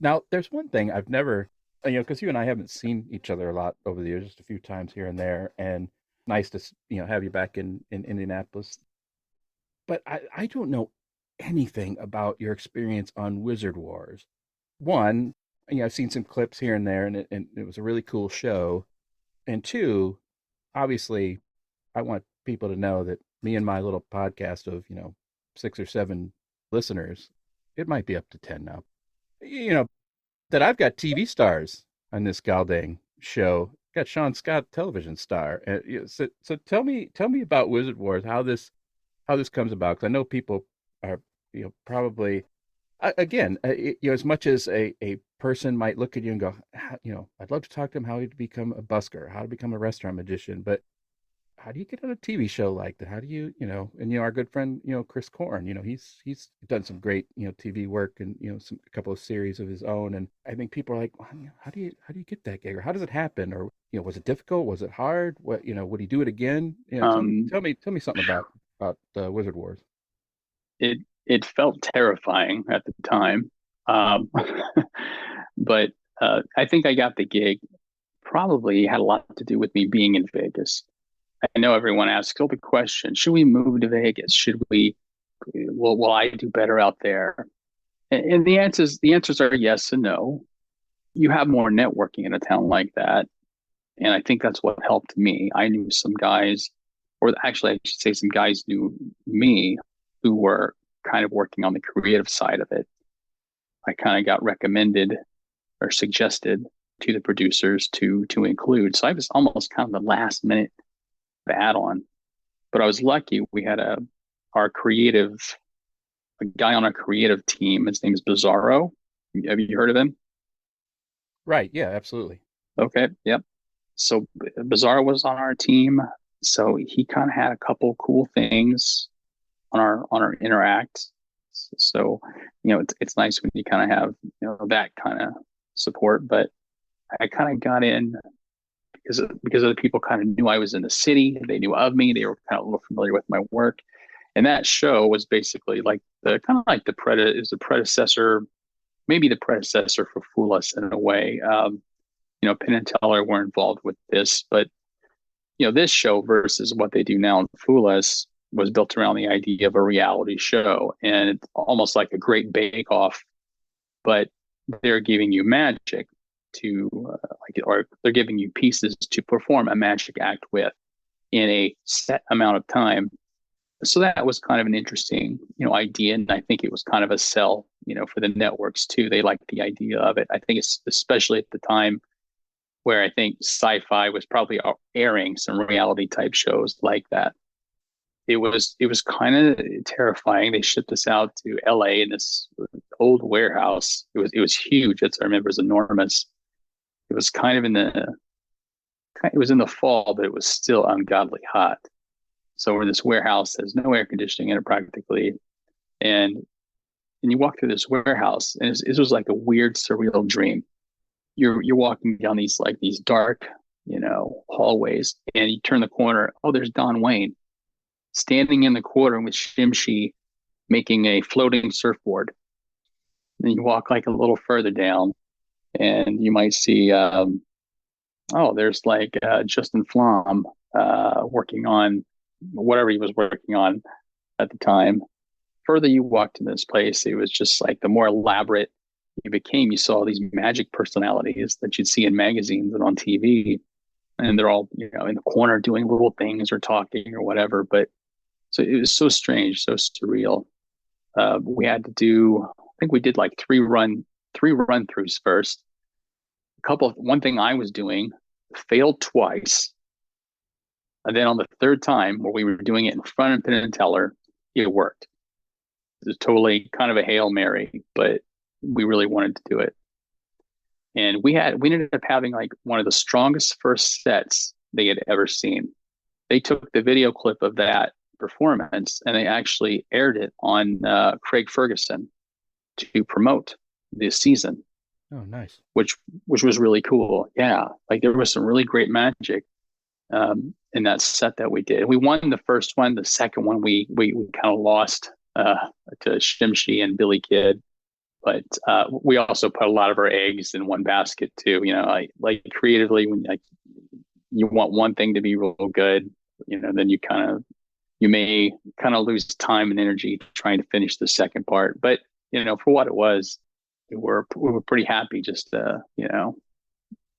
Now, there's one thing I've never, because you and I haven't seen each other a lot over the years, just a few times here and there, and nice to, have you back in Indianapolis. But I don't know anything about your experience on Wizard Wars. One, I've seen some clips here and there, and it was a really cool show. And two, obviously, I want people to know that me and my little podcast of, 6 or 7 listeners, it might be up to 10 now, you know, that I've got TV stars on this Galdang show. Got Sean Scott, television star. So tell me about Wizard Wars, how this comes about. Because I know people are, probably again, as much as a person might look at you and go, I'd love to talk to him how to become a busker, how to become a restaurant magician, but how do you get on a TV show like that? How do you, and our good friend, Chris Korn, he's done some great, TV work and, a couple of series of his own. And I think people are like, well, how do you get that gig? Or how does it happen? Or, was it difficult? Was it hard? What, would he do it again? Tell me, Um, tell me something about Wizard Wars. it it felt terrifying at the time, um, but I think I got the gig. Probably had a lot to do with me being in Vegas. I know everyone asks, oh, the question: should we move to Vegas? Should we? Will I do better out there? And the answers are yes and no. You have more networking in a town like that, and I think that's what helped me. I knew some guys, or actually, I should say, some guys knew me who were kind of working on the creative side of it. I kind of got recommended or suggested to the producers to include. So I was almost kind of the last minute add on, but I was lucky. We had a guy on our creative team. His name is Bizarro. Have you heard of him? Right. Yeah, absolutely. Okay. Yep. So Bizarro was on our team. So he kind of had a couple cool things on our interact. So, it's nice when you kind of have, that kind of support. But I kind of got in because other people kind of knew I was in the city. They knew of me. They were kind of a little familiar with my work. And that show was basically like the kind of like is the predecessor, maybe the predecessor for Fool Us in a way. Penn and Teller were involved with this, but this show versus what they do now in Fool Us was built around the idea of a reality show, and it's almost like a great bake off, but they're giving you magic to or they're giving you pieces to perform a magic act with in a set amount of time. So that was kind of an interesting, idea, and I think it was kind of a sell, for the networks too. They liked the idea of it. I think it's especially at the time where I think sci-fi was probably airing some reality type shows like that. It was kind of terrifying. They shipped us out to LA in this old warehouse. It was huge. I remember it was enormous. It was kind of it was in the fall, but it was still ungodly hot. So we're in this warehouse. There's no air conditioning in it practically, and you walk through this warehouse, and it was like a weird, surreal dream. You're walking down these dark, hallways, and you turn the corner. Oh, there's Don Wayne standing in the corner with Shimshi making a floating surfboard. Then you walk like a little further down, and you might see, there's like Justin Flom working on whatever he was working on at the time. Further you walked in this place, it was just like the more elaborate you became, you saw these magic personalities that you'd see in magazines and on TV. And they're all, in the corner doing little things or talking or whatever. But so it was so strange, so surreal. We had to do, I think we did like three run throughs first. One thing I was doing failed twice. And then on the third time, where we were doing it in front of Penn and Teller, it worked. It was totally kind of a Hail Mary, but we really wanted to do it. And we ended up having like one of the strongest first sets they had ever seen. They took the video clip of that performance and they actually aired it on Craig Ferguson to promote this season, Oh, nice. which was really cool. Yeah, like there was some really great magic in that set that we did. We won the first one. The second one we kind of lost to Shimshi and Billy Kidd. But we also put a lot of our eggs in one basket too. Like creatively, when like you want one thing to be real good, then you may kind of lose time and energy trying to finish the second part. But for what it was, we were pretty happy just to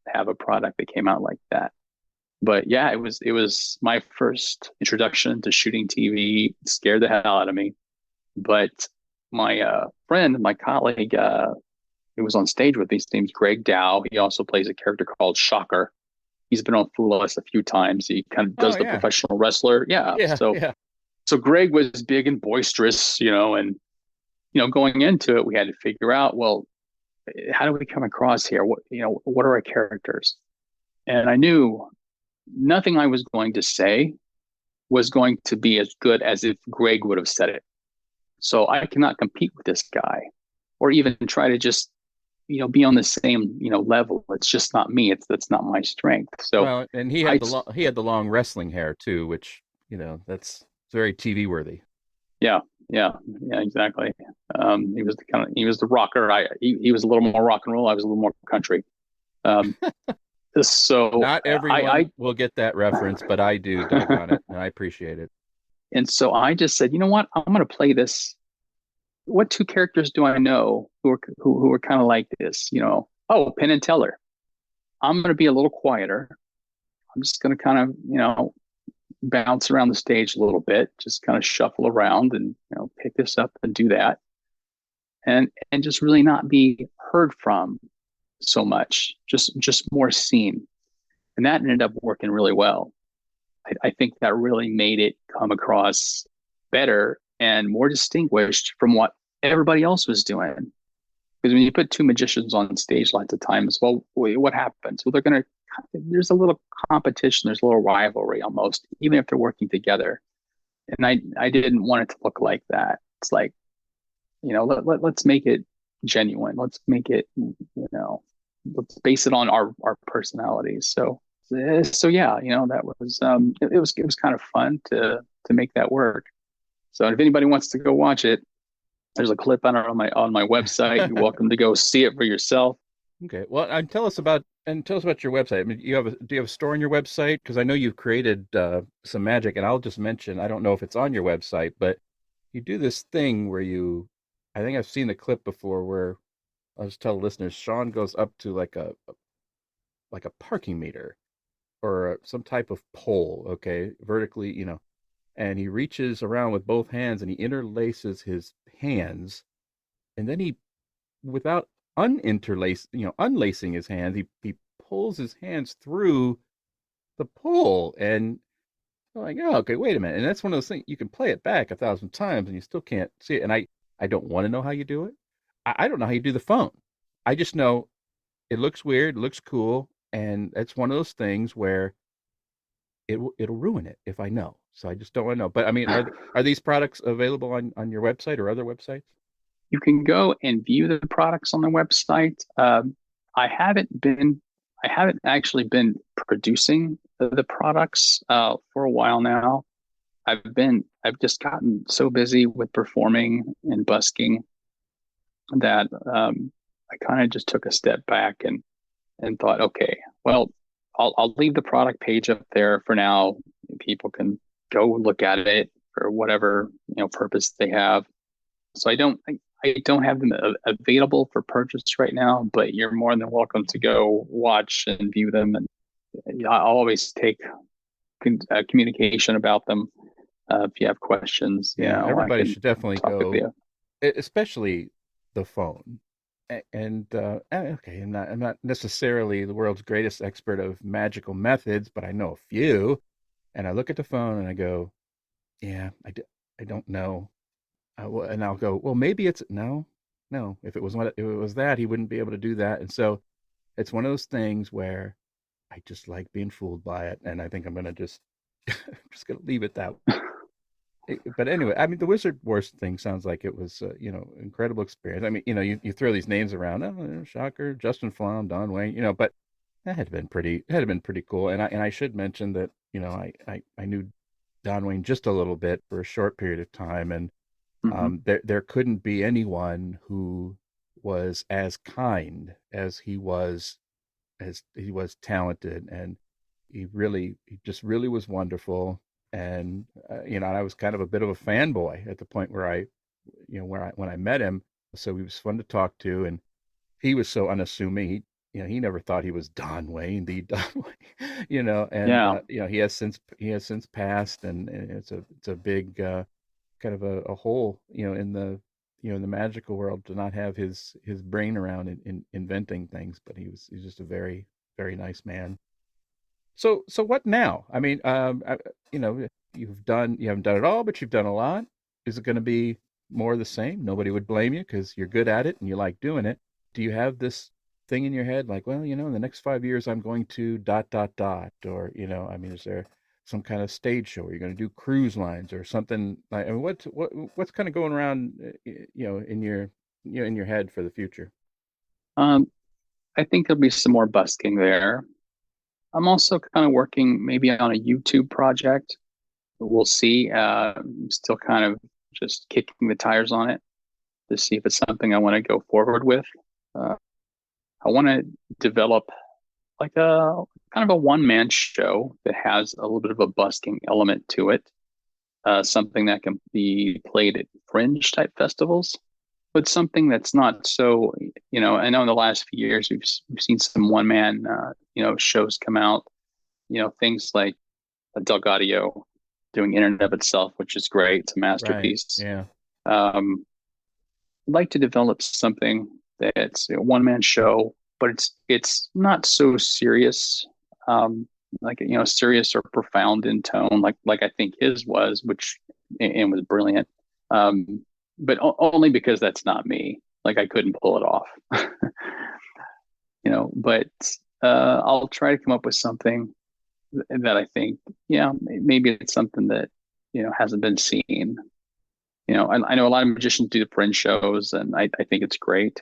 have a product that came out like that. But yeah, it was my first introduction to shooting TV. It scared the hell out of me. But my friend, my colleague, who was on stage with me, his name's Greg Dow. He also plays a character called Shocker. He's been on Fool Us a few times. He kind of Oh does the yeah, professional wrestler. Yeah. yeah, So yeah. so Greg was big and boisterous, and going into it, we had to figure out, well, how do we come across here? What are our characters? And I knew nothing I was going to say was going to be as good as if Greg would have said it. So I cannot compete with this guy or even try to just, be on the same, level. It's just not me. That's not my strength. So Well, and I, he had the long wrestling hair too, which that's very TV worthy. yeah, yeah, yeah, exactly. He was the rocker. He was a little more rock and roll. I was a little more country. Um, so Not I, everyone will get that reference, but I do. Doggone I it, and I appreciate it. and so I just said, you know what? I'm going to play this. What two characters do I know who are kind of like this? Oh, Penn and Teller. I'm going to be a little quieter. I'm just going to kind of, bounce around the stage a little bit, just kind of shuffle around and pick this up and do that, and just really not be heard from so much, just more seen, and that ended up working really well. I think that really made it come across better and more distinguished from what everybody else was doing. Because when you put two magicians on stage lots of times, well, what happens? Well, there's a little competition, there's a little rivalry almost, even if they're working together. And I didn't want it to look like that. It's like, let's make it genuine. Let's make it, let's base it on our personalities. So yeah, that was it was kind of fun to make that work. So if anybody wants to go watch it, there's a clip on my website. You're welcome to go see it for yourself. Okay. Well, and tell us about your website. I mean, do you have a store on your website? Because I know you've created some magic, and I'll just mention, I don't know if it's on your website, but you do this thing where I think I've seen the clip before where I'll just tell listeners, Sean goes up to like a parking meter or some type of pole, okay, vertically, and he reaches around with both hands and he interlaces his hands, and then without unlacing his hands, he pulls his hands through the pole, and I'm like, oh, okay, wait a minute, and that's one of those things you can play it back 1,000 times and you still can't see it, and I don't want to know how you do it. I don't know how you do the phone. I just know it looks weird, it looks cool, and it's one of those things where it'll ruin it if I know. So I just don't want to know. But I mean, are these products available on your website or other websites? You can go and view the products on the website. I haven't been, I haven't actually been producing the products for a while now. I've just gotten so busy with performing and busking that I kind of just took a step back and thought, okay, well, I'll leave the product page up there for now. People can go look at it for whatever purpose they have. So I don't have them available for purchase right now, but you're more than welcome to go watch and view them. And I'll always take communication about them. If you have questions, Yeah, I everybody can should definitely talk with go, you. especially the phone. And okay, I'm not necessarily the world's greatest expert of magical methods, but I know a few. And I look at the phone and I go, yeah, I don't know. And I'll go, well, maybe it's no, no. If it was that, he wouldn't be able to do that. And so it's one of those things where I just like being fooled by it, and I think I'm gonna just I'm just gonna leave it that. But anyway, I mean, the Wizard Wars thing sounds like it was, incredible experience. I mean, you throw these names around, oh, Shocker, Justin Flom, Don Wayne, but that had been pretty cool. And I should mention that, I knew Don Wayne just a little bit for a short period of time, and Hmm. there couldn't be anyone who was as kind as he was talented, and he just really was wonderful. And I was kind of a bit of a fanboy at the point where when I met him. So he was fun to talk to, and he was so unassuming. He never thought he was Don Wayne, the Don Wayne, and Yeah. he has since passed, and it's a big kind of a hole, in the magical world to not have his brain around in inventing things. But he's just a very, very nice man. So what now? I mean, you haven't done it all, but you've done a lot. Is it going to be more of the same? Nobody would blame you because you're good at it and you like doing it. Do you have this thing in your head like, well, in the next 5 years I'm going to dot dot dot, or I mean, is there some kind of stage show? Are you going to do cruise lines or something like? I mean, what's kind of going around, in your head for the future? Um, I think there'll be some more busking there. I'm also kind of working maybe on a YouTube project. We'll see. I'm still kind of just kicking the tires on it to see if it's something I want to go forward with. Uh, I want to develop like a kind of a one man show that has a little bit of a busking element to it, something that can be played at fringe type festivals, but something that's not so, I know in the last few years we've seen some one man, shows come out, things like Delgadio doing In and of Itself, which is great. It's a Right. masterpiece. Yeah. Um, I'd like to develop something that's a one man show, but it's not so serious, um, like serious or profound in tone, like I think his was, which and was brilliant. But only because that's not me. Like I couldn't pull it off, But I'll try to come up with something that I think, yeah, maybe it's something that hasn't been seen. I know a lot of magicians do the fringe shows, and I think it's great.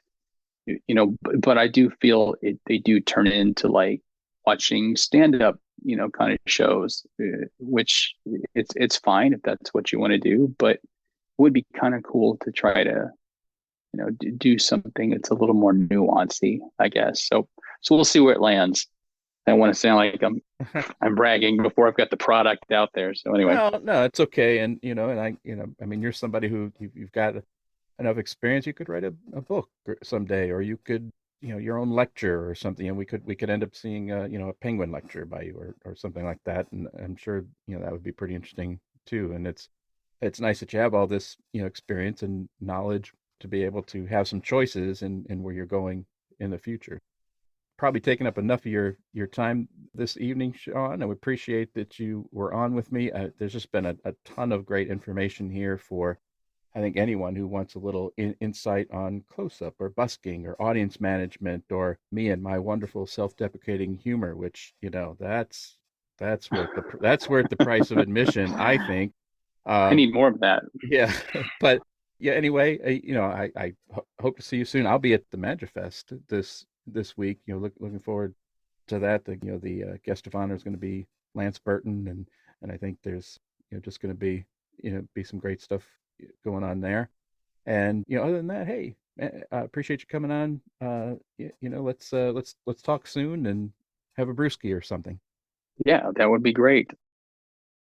But I do feel they do turn into like watching stand up, kind of shows, which it's fine if that's what you want to do, but it would be kind of cool to try to do something that's a little more nuancy, I guess. So we'll see where it lands. I don't want to sound like I'm bragging before I've got the product out there. So anyway, No, no, it's okay. And I mean, you're somebody who you've got enough experience. You could write a book someday, or you could, your own lecture or something, and we could end up seeing a penguin lecture by you, or something like that. And I'm sure that would be pretty interesting too. And it's nice that you have all this experience and knowledge to be able to have some choices in where you're going in the future. Probably taken up enough of your time this evening, Sean. I would appreciate that you were on with me. There's just been a ton of great information here for, I think, anyone who wants a little insight on close up or busking or audience management, or me and my wonderful self-deprecating humor, which that's worth the price of admission, I think. I Um, need more of that. yeah, but yeah. Anyway, I hope to see you soon. I'll be at the MagiFest this week. Looking forward to that. The guest of honor is going to be Lance Burton, and I think there's just going to be some great stuff going on there. And other than that, hey, I appreciate you coming on. Let's talk soon and have a brewski or something. Yeah, that would be great.